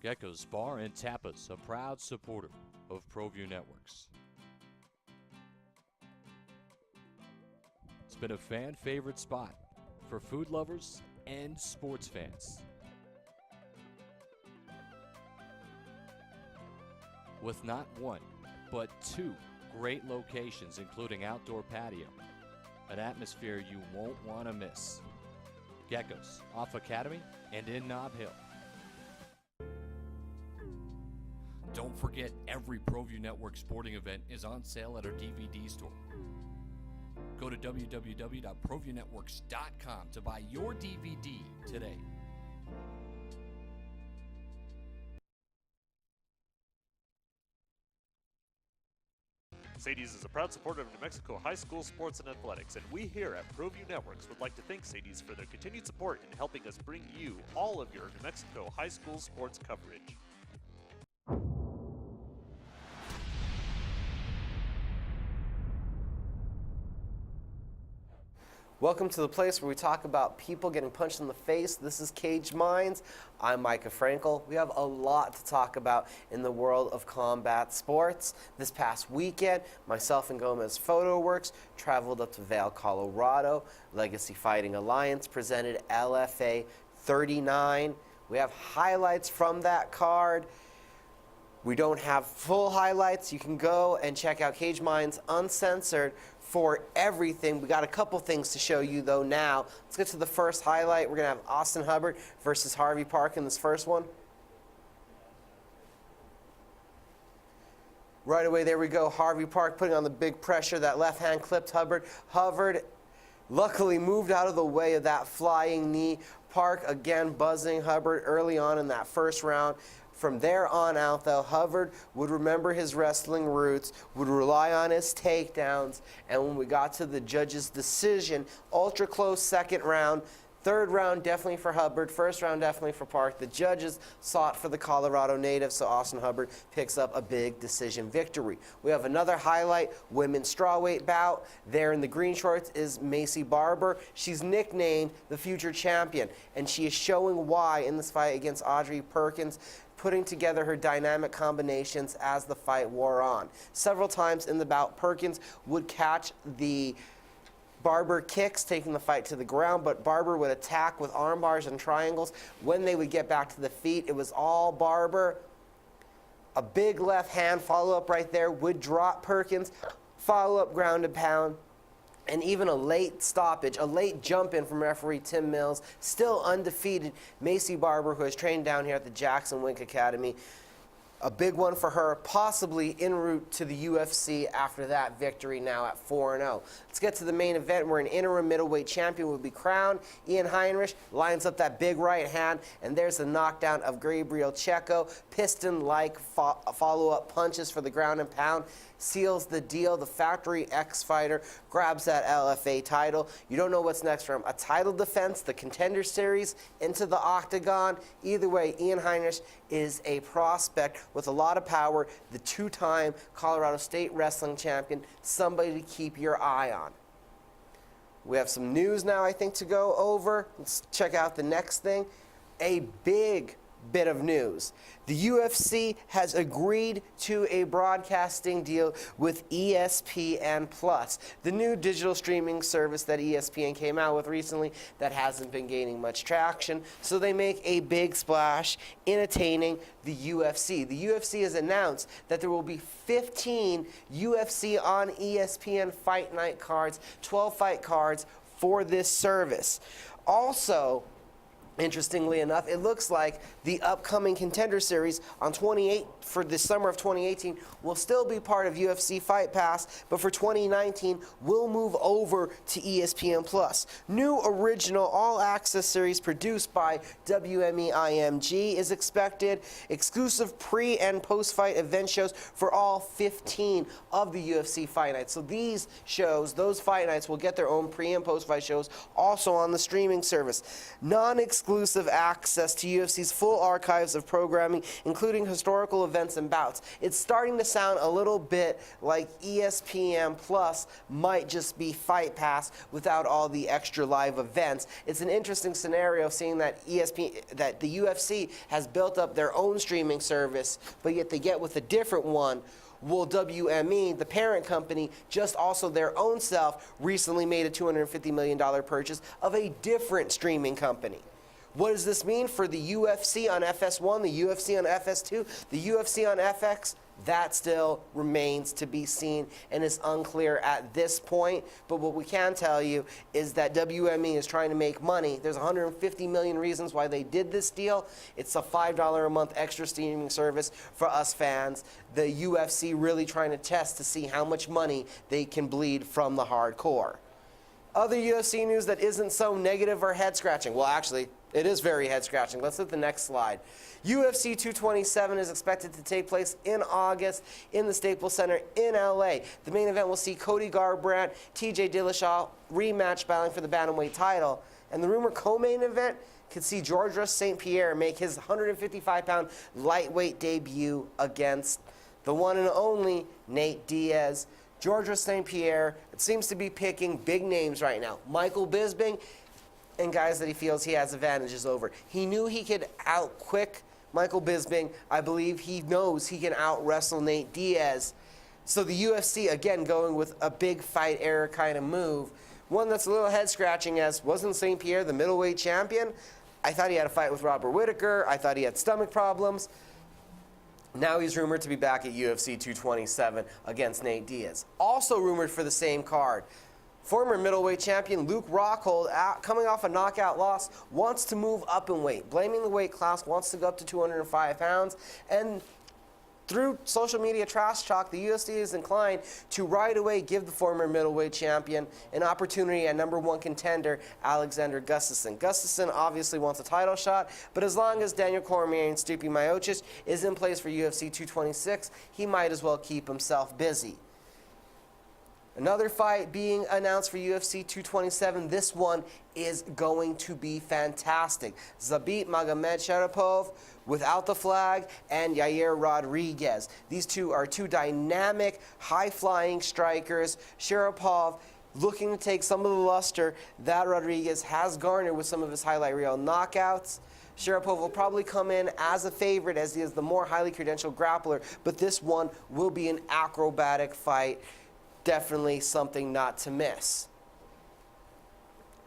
Gecko's Bar and Tapas, a proud supporter of Proview Networks. It's been a fan favorite spot for food lovers and sports fans. With not one, but two great locations, including outdoor patio, an atmosphere you won't want to miss. Gecko's, off Academy and in Nob Hill. Don't forget, every Proview Network sporting event is on sale at our DVD store. Go to www.proviewNetworks.com to buy your DVD today. Sadie's is a proud supporter of New Mexico high school sports and athletics, and we here at Proview Networks would like to thank Sadie's for their continued support in helping us bring you all of your New Mexico high school sports coverage. Welcome to the place where we talk about people getting punched in the face. This is Caged Minds. I'm Micah Frankel. We have a lot to talk about in the world of combat sports. This past weekend, myself and Gomez PhotoWorks traveled up to Vail, Colorado. Legacy Fighting Alliance presented LFA 39. We have highlights from that card. We don't have full highlights. You can go and check out Caged Minds Uncensored for everything. We got a couple things to show you though now. Let's get to the first highlight. We're gonna have Austin Hubbard versus Harvey Park in this first one. Right away, there we go. Harvey Park putting on the big pressure. That left hand clipped Hubbard. Hubbard luckily moved out of the way of that flying knee. Park again buzzing Hubbard early on in that first round. From there on out, though, Hubbard would remember his wrestling roots, would rely on his takedowns, and when we got to the judge's decision, ultra close second round, third round definitely for Hubbard, first round definitely for Park. The judges sought for the Colorado native, so Austin Hubbard picks up a big decision victory. We have another highlight, women's strawweight bout. There in the green shorts is Macy Barber. She's nicknamed the future champion, and she is showing why in this fight against Audrey Perkins, putting together her dynamic combinations as the fight wore on. Several times in the bout, Perkins would catch the Barber kicks, taking the fight to the ground, but Barber would attack with arm bars and triangles. When they would get back to the feet, it was all Barber. A big left hand follow-up right there would drop Perkins, follow-up ground and pound. and even a late stoppage, a late jump in from referee Tim Mills, still undefeated. Macy Barber, who has trained down here at the Jackson Wink Academy, a big one for her, possibly en route to the UFC after that victory now at 4-0. Let's get to the main event where an interim middleweight champion will be crowned. Ian Heinrich lines up that big right hand, and there's the knockdown of Gabriel Checo. Piston-like follow-up punches for the ground and pound. Seals the deal. The Factory X fighter grabs that LFA title. You don't know what's next for him. A title defense, the Contender Series, into the octagon. Either way, Ian Heinrich is a prospect with a lot of power, the two-time Colorado State wrestling champion, somebody to keep your eye on. We have some news now, I think, to go over. Let's check out the next thing. A big bit of news. The UFC has agreed to a broadcasting deal with ESPN+, the new digital streaming service that ESPN came out with recently that hasn't been gaining much traction. So they make a big splash in attaining the UFC. The UFC has announced that there will be 15 UFC on ESPN Fight Night cards, 12 fight cards for this service. Also, interestingly enough, it looks like the upcoming Contender Series for the summer of 2018 will still be part of UFC Fight Pass, but for 2019 will move over to ESPN+. New original all-access series produced by WME-IMG is expected. Exclusive pre- and post-fight event shows for all 15 of the UFC Fight Nights. So these shows, those Fight Nights, will get their own pre- and post-fight shows also on the streaming service. Non-exclusive access to UFC's full archives of programming, including historical events and bouts. It's starting to sound a little bit like ESPN Plus might just be Fight Pass without all the extra live events. It's an interesting scenario, seeing that the UFC has built up their own streaming service, but yet they get with a different one. Will WME, the parent company, just also their own self, recently made a $250 million purchase of a different streaming company. What does this mean for the UFC on FS1, the UFC on FS2, the UFC on FX? That still remains to be seen and is unclear at this point. But what we can tell you is that WME is trying to make money. There's 150 million reasons why they did this deal. It's a $5 a month extra streaming service for us fans. The UFC really trying to test to see how much money they can bleed from the hardcore. Other UFC news that isn't so negative or head-scratching. Well, actually, it is very head-scratching. Let's hit the next slide. UFC 227 is expected to take place in August in the Staples Center in LA. The main event will see Cody Garbrandt, TJ Dillashaw rematch battling for the bantamweight title. And the rumor co-main event could see Georges St. Pierre make his 155-pound lightweight debut against the one and only Nate Diaz. Georges St. Pierre, it seems to be picking big names right now. Michael Bisping, and guys that he feels he has advantages over. He knew he could out-quick Michael Bisping. I believe he knows he can out-wrestle Nate Diaz. So the UFC, again, going with a big fight era kind of move. One that's a little head-scratching, as wasn't St. Pierre the middleweight champion? I thought he had a fight with Robert Whittaker. I thought he had stomach problems. Now he's rumored to be back at UFC 227 against Nate Diaz. Also rumored for the same card, former middleweight champion Luke Rockhold, coming off a knockout loss, wants to move up in weight. Blaming the weight class, wants to go up to 205 pounds. And through social media trash talk, the UFC is inclined to right away give the former middleweight champion an opportunity at #1 contender, Alexander Gustafsson. Gustafsson obviously wants a title shot, but as long as Daniel Cormier and Stipe Miocic is in place for UFC 226, he might as well keep himself busy. Another fight being announced for UFC 227. This one is going to be fantastic. Zabit Magomedsharipov without the flag, and Yair Rodriguez. These two are two dynamic, high-flying strikers. Sharipov looking to take some of the luster that Rodriguez has garnered with some of his highlight reel knockouts. Sharipov will probably come in as a favorite, as he is the more highly credentialed grappler, but this one will be an acrobatic fight. Definitely something not to miss.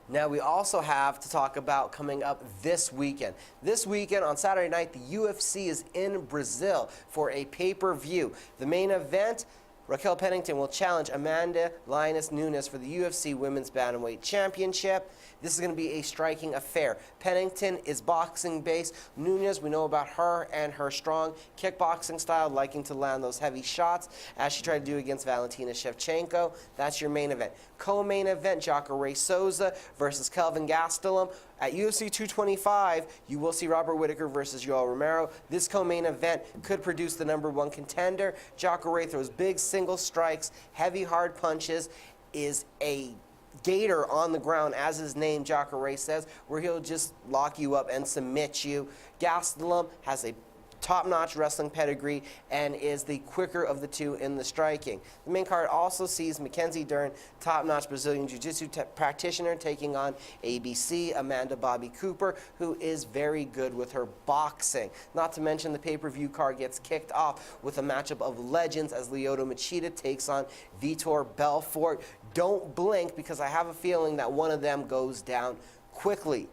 Now we also have to talk about coming up this weekend. This weekend on Saturday night, the UFC is in Brazil for a pay-per-view. The main event Raquel Pennington will challenge Amanda Lioness Nunes for the UFC Women's Bantamweight Championship. This is going to be a striking affair. Pennington is boxing-based. Nunes, we know about her and her strong kickboxing style, liking to land those heavy shots, as she tried to do against Valentina Shevchenko. That's your main event. Co-main event, Jacare Souza versus Kelvin Gastelum. At UFC 225, you will see Robert Whittaker versus Yoel Romero. This co-main event could produce the #1 contender. Jacare throws big single strikes, heavy hard punches, is a gator on the ground, as his name Jacare says, where he'll just lock you up and submit you. Gastelum has a top-notch wrestling pedigree and is the quicker of the two in the striking. The main card also sees Mackenzie Dern, top-notch Brazilian Jiu-Jitsu practitioner, taking on ABC Amanda Bobby Cooper, who is very good with her boxing. Not to mention the pay-per-view card gets kicked off with a matchup of legends as Lyoto Machida takes on Vitor Belfort. Don't blink, because I have a feeling that one of them goes down quickly.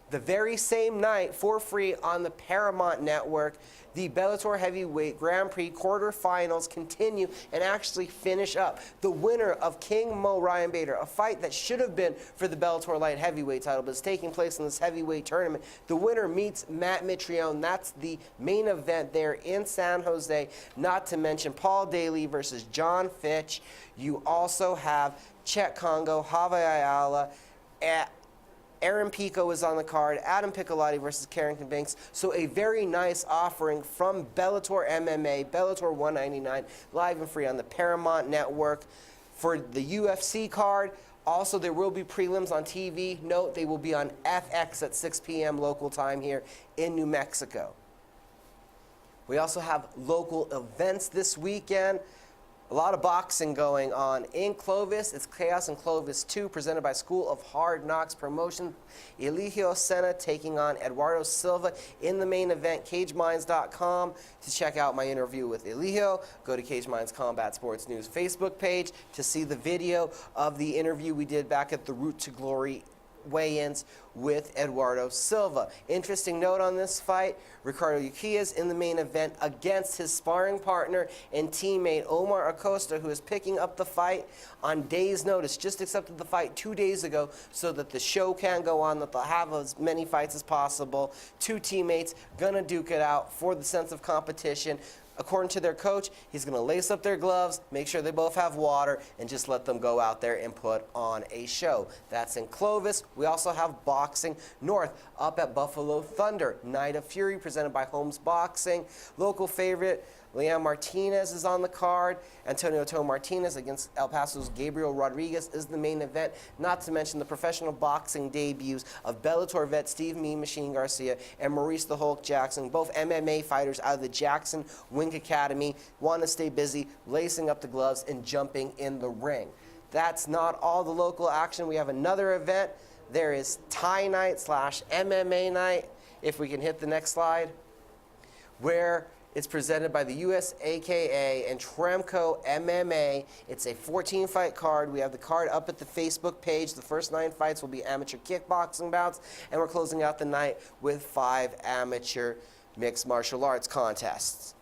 The very same night, for free on the Paramount Network, the Bellator Heavyweight Grand Prix quarterfinals continue and actually finish up. The winner of King Mo Ryan Bader, a fight that should have been for the Bellator Light Heavyweight title, but is taking place in this heavyweight tournament. The winner meets Matt Mitrione. That's the main event there in San Jose. Not to mention Paul Daly versus John Fitch. You also have Chet Congo, Javier Ayala, Aaron Pico is on the card, Adam Piccolotti versus Carrington Banks. So a very nice offering from Bellator MMA, Bellator 199, live and free on the Paramount Network. For the UFC card, also there will be prelims on TV. Note, they will be on FX at 6 p.m. local time here in New Mexico. We also have local events this weekend. A lot of boxing going on in Clovis. It's Chaos in Clovis 2, presented by School of Hard Knocks Promotion. Eligio Senna taking on Eduardo Silva in the main event. CageMinds.com to check out my interview with Eligio. Go to Cage Minds Combat Sports News Facebook page to see the video of the interview we did back at the Route to Glory weigh-ins with Eduardo Silva. Interesting note on this fight, Ricardo Uquillas in the main event against his sparring partner and teammate Omar Acosta, who is picking up the fight on days' notice. Just accepted the fight 2 days ago so that the show can go on, that they'll have as many fights as possible. Two teammates gonna duke it out for the sense of competition. According to their coach, he's going to lace up their gloves, make sure they both have water, and just let them go out there and put on a show. That's in Clovis. We also have Boxing North up at Buffalo Thunder. Night of Fury presented by Holmes Boxing. Local favorite Leanne Martinez is on the card. Antonio Toe Martinez against El Paso's Gabriel Rodriguez is the main event. Not to mention the professional boxing debuts of Bellator vet Steve Mean Machine Garcia and Maurice the Hulk Jackson, both MMA fighters out of the Jackson Wink Academy. Want to stay busy, lacing up the gloves and jumping in the ring. That's not all the local action. We have another event. There is Thai Night / MMA Night, if we can hit the next slide, where it's presented by the USAKA and Tremco MMA. It's a 14-fight card. We have the card up at the Facebook page. The first 9 fights will be amateur kickboxing bouts, and we're closing out the night with 5 amateur mixed martial arts contests.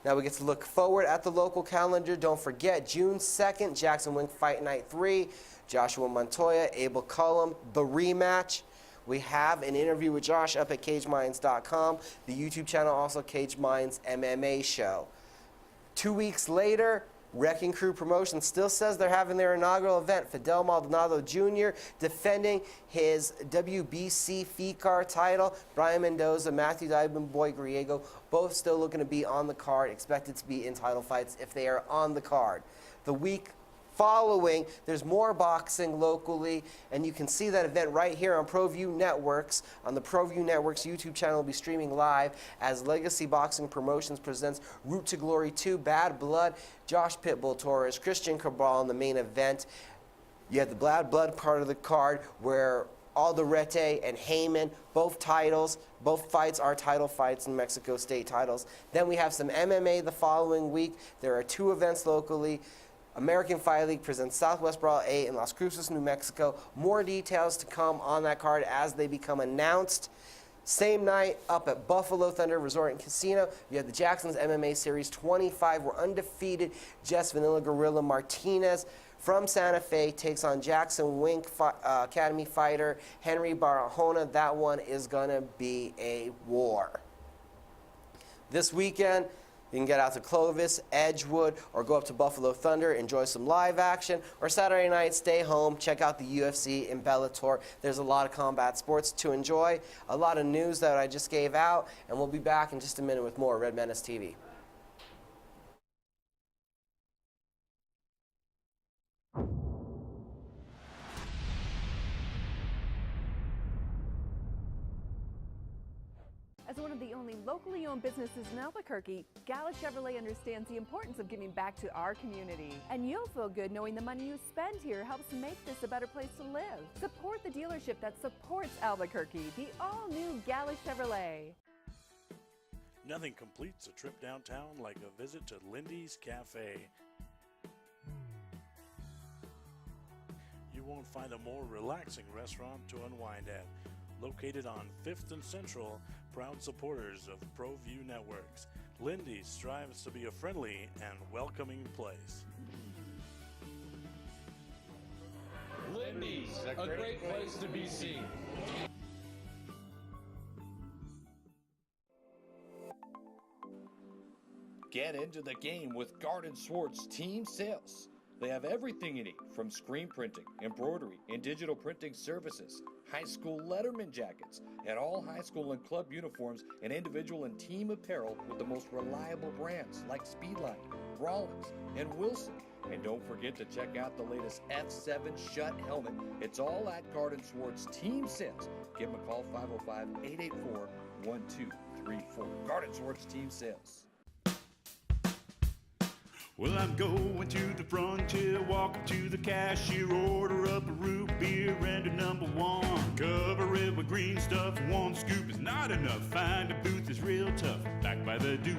Now we get to look forward at the local calendar. Don't forget, June 2nd, Jackson Wink Fight Night 3, Joshua Montoya, Abel Cullum, the rematch. We have an interview with Josh up at CageMinds.com. The YouTube channel also Cage Minds MMA Show. 2 weeks later, Wrecking Crew Promotions still says they're having their inaugural event. Fidel Maldonado Jr. defending his WBC FICAR title. Brian Mendoza, Matthew Dybin, Boy Griego, both still looking to be on the card, expected to be in title fights if they are on the card. The week following, there's more boxing locally, and you can see that event right here on Proview Networks. On the Proview Networks YouTube channel, will be streaming live as Legacy Boxing Promotions presents Route to Glory 2, Bad Blood, Josh Pitbull Torres, Christian Cabral in the main event. You have the Bad Blood part of the card where Alderete and Heyman, both fights are title fights in Mexico State titles. Then we have some MMA the following week. There are 2 events locally. American Fight League presents Southwest Brawl 8 in Las Cruces, New Mexico. More details to come on that card as they become announced. Same night, up at Buffalo Thunder Resort and Casino, you had the Jackson's MMA Series 25, where undefeated Jess Vanilla Gorilla Martinez from Santa Fe takes on Jackson Wink Academy fighter Henry Barahona. That one is going to be a war. This weekend, you can get out to Clovis, Edgewood, or go up to Buffalo Thunder, enjoy some live action, or Saturday night, stay home, check out the UFC and Bellator. There's a lot of combat sports to enjoy, a lot of news that I just gave out, and we'll be back in just a minute with more Red Menace TV. As one of the only locally owned businesses in Albuquerque, Gala Chevrolet understands the importance of giving back to our community. And you'll feel good knowing the money you spend here helps make this a better place to live. Support the dealership that supports Albuquerque, the all-new Gala Chevrolet. Nothing completes a trip downtown like a visit to Lindy's Cafe. You won't find a more relaxing restaurant to unwind at. Located on 5th and Central, proud supporters of Proview Networks, Lindy's strives to be a friendly and welcoming place. Lindy's, a great place to be seen. Get into the game with Garden Swartz Team Sales. They have everything you need, from screen printing, embroidery, and digital printing services, high school letterman jackets, and all high school and club uniforms, and individual and team apparel with the most reliable brands like Speedline, Rawlins, and Wilson. And don't forget to check out the latest F7 Shut helmet. It's all at Garden Swartz Team Sales. Give them a call, 505-884-1234. Garden Swartz Team Sales. Well, I'm going to the frontier, walking to the cashier, order up a root beer and a number one. Cover it with green stuff, one scoop is not enough. Find a booth is real tough, back by the Duke.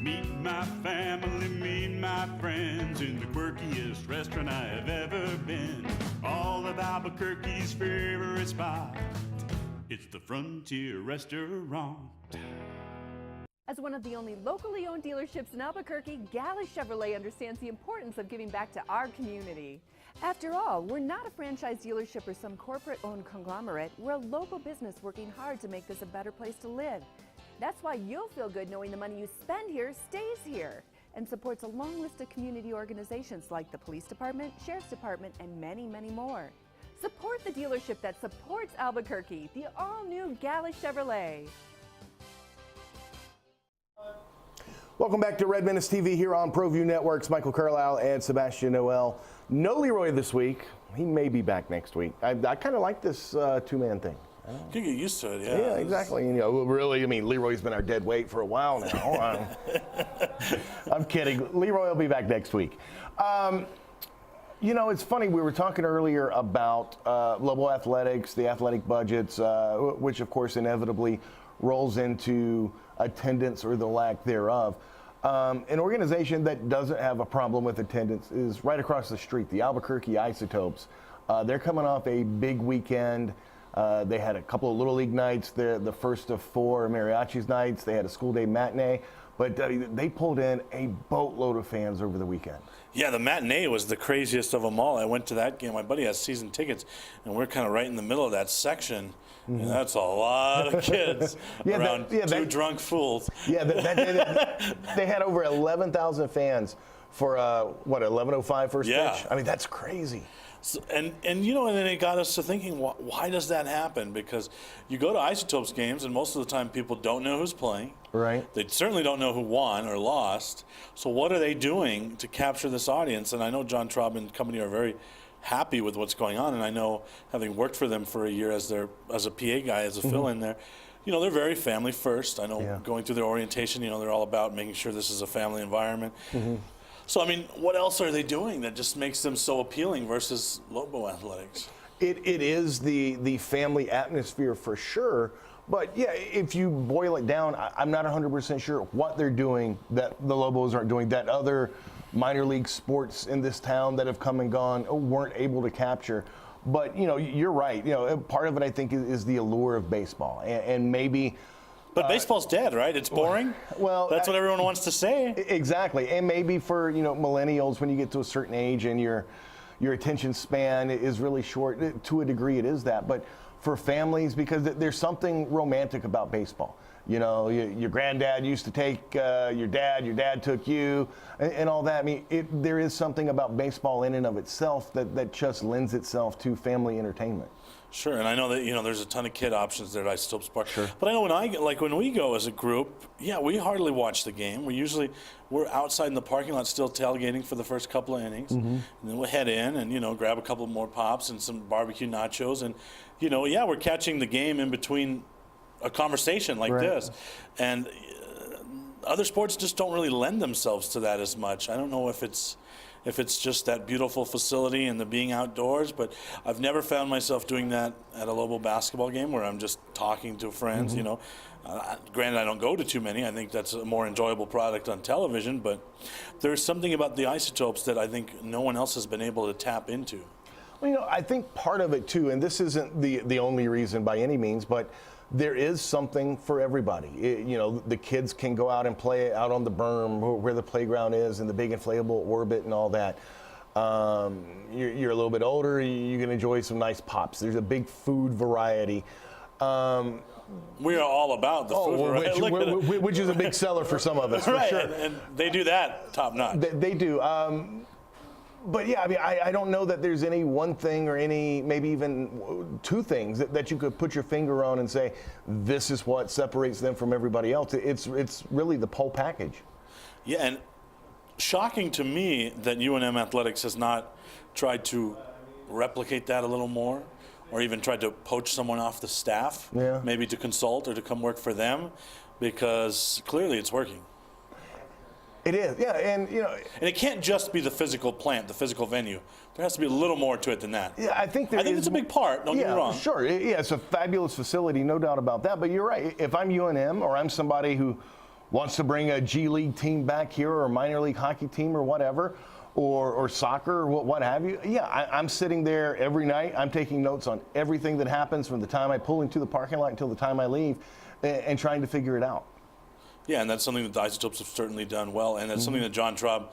Meet my family, meet my friends in the quirkiest restaurant I have ever been. All of Albuquerque's favorite spot, it's the Frontier Restaurant. As one of the only locally owned dealerships in Albuquerque, Gala Chevrolet understands the importance of giving back to our community. After all, we're not a franchise dealership or some corporate-owned conglomerate. We're a local business working hard to make this a better place to live. That's why you'll feel good knowing the money you spend here stays here and supports a long list of community organizations like the Police Department, Sheriff's Department, and many, many more. Support the dealership that supports Albuquerque, the all-new Gala Chevrolet. Welcome back to Red Menace TV here on Proview Networks. Michael Carlisle and Sebastian Noel. No Leroy this week. He may be back next week. I kind of like this two-man thing. You can get used to it, yeah. Yeah, exactly. You know, really, I mean, Leroy's been our dead weight for a while now. I'm kidding. Leroy will be back next week. You know, it's funny. We were talking earlier about Lobo Athletics, the athletic budgets, which, of course, inevitably rolls into attendance or the lack thereof. An organization that doesn't have a problem with attendance is right across the street, the Albuquerque Isotopes. They're coming off a big weekend. They had a couple of Little League nights, the first of 4 mariachis nights. They had a school day matinee, but they pulled in a boatload of fans over the weekend. Yeah, the matinee was the craziest of them all. I went to that game. My buddy has season tickets, and we're kind of right in the middle of that section. Mm-hmm. And that's a lot of kids around two drunk fools. Yeah, they had over 11,000 fans for, 11:05 first pitch? I mean, that's crazy. So, and you know, and then it got us to thinking, why does that happen? Because you go to Isotopes games, and most of the time people don't know who's playing. Right. They certainly don't know who won or lost. So what are they doing to capture this audience? And I know John Traub and company are very happy with what's going on, and I know, having worked for them for a year as a PA guy, as a fill-in there, you know, they're very family first. I know going through their orientation, you know, they're all about making sure this is a family environment. Mm-hmm. So, I mean, what else are they doing that just makes them so appealing versus Lobo Athletics? It is the family atmosphere for sure. But, yeah, if you boil it down, I'm not 100% sure what they're doing that the Lobos aren't doing, that other minor league sports in this town that have come and gone weren't able to capture. But, you're right. Part of it, I think, is the allure of baseball. And maybe... But baseball's dead, right? It's boring. Well, that's what everyone wants to say. Exactly. And maybe for, millennials, when you get to a certain age and your attention span is really short, to a degree it is that. But for families, because there's something romantic about baseball. Your granddad used to take your dad took you, and all that. I mean, there is something about baseball in and of itself that just lends itself to family entertainment. Sure, and I know that there's a ton of kid options there at Isotopes Park. Sure. But I know when we go as a group, we hardly watch the game. We're outside in the parking lot still tailgating for the first couple of innings, and then we'll head in and grab a couple more pops and some barbecue nachos, and we're catching the game in between a conversation like this, and other sports just don't really lend themselves to that as much. I don't know if it's just that beautiful facility and the being outdoors, but I've never found myself doing that at a Lobo basketball game where I'm just talking to friends. Granted, I don't go to too many. I think that's a more enjoyable product on television, but there's something about the Isotopes that I think no one else has been able to tap into. Well, I think part of it too, and this isn't the only reason by any means, but there is something for everybody. The kids can go out and play out on the berm where the playground is and the big inflatable orbit and all that. You're a little bit older, you can enjoy some nice pops. There's a big food variety. We are all about the food, which is a big seller for some of us, for right? Sure. And they do that top notch. They do. But yeah, I mean, I don't know that there's any one thing or any, maybe even two things that you could put your finger on and say, this is what separates them from everybody else. It's really the whole package. Yeah, and shocking to me that UNM Athletics has not tried to replicate that a little more, or even tried to poach someone off the staff, maybe to consult or to come work for them, because clearly it's working. It is, yeah, and and it can't just be the physical plant, the physical venue. There has to be a little more to it than that. Yeah, I think it's a big part. Don't get me wrong. Sure, it's a fabulous facility, no doubt about that. But you're right. If I'm UNM or I'm somebody who wants to bring a G League team back here or a minor league hockey team or whatever, or soccer or what have you, I'm sitting there every night. I'm taking notes on everything that happens from the time I pull into the parking lot until the time I leave, and trying to figure it out. Yeah, and that's something that the Isotopes have certainly done well, and that's something that John Traub,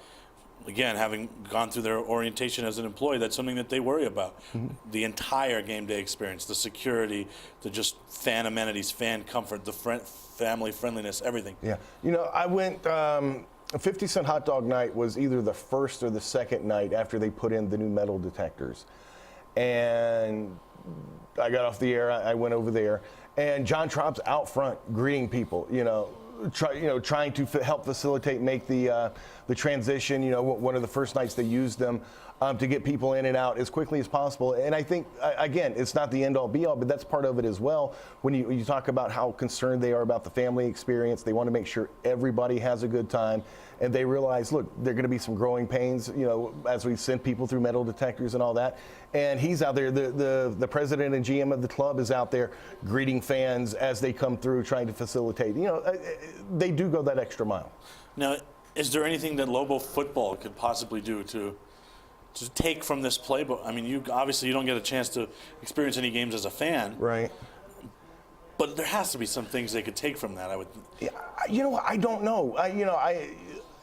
again, having gone through their orientation as an employee, that's something that they worry about. The entire game day experience, the security, the just fan amenities, fan comfort, the family friendliness, everything. Yeah, I went, 50-cent hot dog night was either the first or the second night after they put in the new metal detectors. And I got off the air, I went over there, and John Traub's out front greeting people, trying to help facilitate, make the transition. One of the first nights they used them to get people in and out as quickly as possible. And I think, again, it's not the end-all be-all, but that's part of it as well. When you talk about how concerned they are about the family experience, they want to make sure everybody has a good time. And they realize, look, there are going to be some growing pains, as we send people through metal detectors and all that. And he's out there, the president and GM of the club is out there greeting fans as they come through, trying to facilitate. They do go that extra mile. Now, is there anything that Lobo football could possibly do to take from this playbook? I mean, you don't get a chance to experience any games as a fan. Right. But there has to be some things they could take from that, I would. Yeah, I don't know.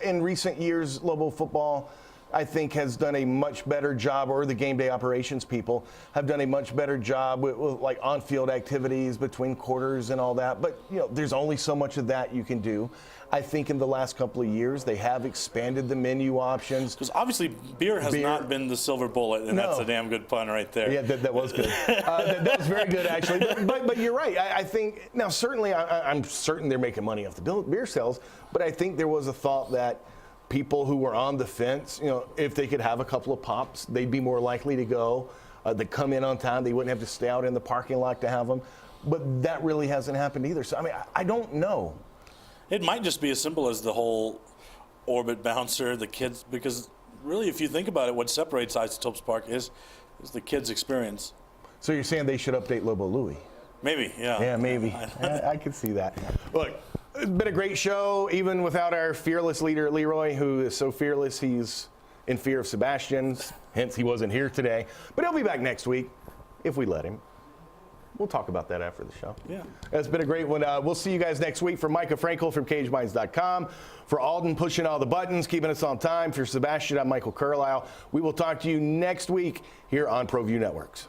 In recent years, Lobo football, I think, has done a much better job, or the game day operations people have done a much better job with like on-field activities between quarters and all that. But, there's only so much of that you can do. I think in the last couple of years, they have expanded the menu options. Because obviously beer has not been the silver bullet, and that's a damn good pun right there. Yeah, that was good. That was very good, actually. But you're right. I think, now certainly I'm certain they're making money off the beer sales, but I think there was a thought that people who were on the fence, if they could have a couple of pops, they'd be more likely to go. They'd come in on time. They wouldn't have to stay out in the parking lot to have them. But that really hasn't happened either. So, I mean, I don't know. It might just be as simple as the whole orbit bouncer, the kids, because really, if you think about it, what separates Isotopes Park is the kids' experience. So you're saying they should update Lobo Louie? Maybe, yeah. Yeah, maybe. I could see that. Look, it's been a great show, even without our fearless leader, Leroy, who is so fearless, he's in fear of Sebastian's, hence he wasn't here today. But he'll be back next week if we let him. We'll talk about that after the show. Yeah. It's been a great one. We'll see you guys next week. For Micah Frankel from CageMinds.com, for Alden pushing all the buttons, keeping us on time, for Sebastian, I'm Michael Carlisle. We will talk to you next week here on ProView Networks.